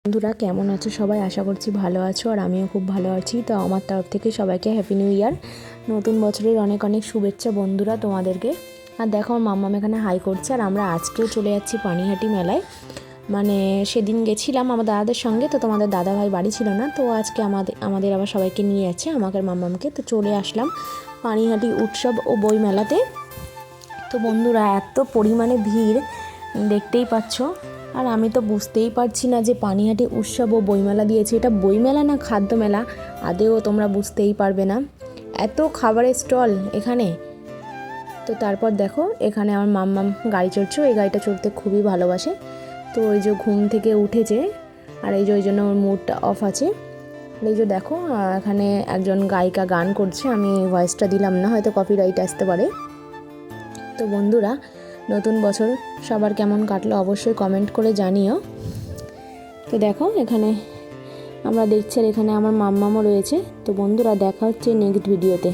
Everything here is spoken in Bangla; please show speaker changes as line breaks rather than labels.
বন্ধুরা কেমন আছো সবাই? আশা করছি ভালো আছো, আর আমিও খুব ভালো আছি। তো আমার তরফ থেকে সবাইকে হ্যাপি নিউ ইয়ার, নতুন বছরের অনেক অনেক শুভেচ্ছা বন্ধুরা তোমাদেরকে। আর দেখো আমার মাম্মাম এখানে হাই করছে, আর আমরা আজকেও চলে যাচ্ছি পানিহাটি মেলায়। মানে সেদিন গেছিলাম আমার দাদাদের সঙ্গে, তো তোমাদের দাদা ভাই বাড়ি ছিল না, তো আজকে আমাদের আবার সবাইকে নিয়ে যাচ্ছে, আমাকে মাম্মামকে। তো চলে আসলাম পানিহাটি উৎসব ও বই মেলাতে। তো বন্ধুরা এত পরিমাণে ভিড় দেখতেই পাচ্ছ, আর আমি তো বুঝতেই পারছি না যে পানিহাটি উৎসব ও বইমেলা দিয়েছে, এটা বইমেলা না খাদ্য মেলা, আদেও তোমরা বুঝতেই পারবে না, এত খাবারের স্টল এখানে। তো তারপর দেখো এখানে আমার মাম্মাম গাড়ি চড়ছে, এই গাড়িটা চড়তে খুবই ভালোবাসে। তো ওই যে ঘুম থেকে উঠেছে, আর এই যে ওই জন্য ওর মুডটা অফ আছে। আর এই যে দেখো এখানে একজন গায়িকা গান করছে, আমি ভয়েসটা দিলাম না, হয়তো কপিরাইট আসতে পারে। তো বন্ধুরা নতুন বছর সবার কেমন কাটলো অবশ্যই কমেন্ট করে জানিও। তো দেখো এখানে আমরা দেখছি, আর এখানে আমার মাম্মামও রয়েছে। তো বন্ধুরা দেখা হচ্ছে নেক্সট ভিডিওতে।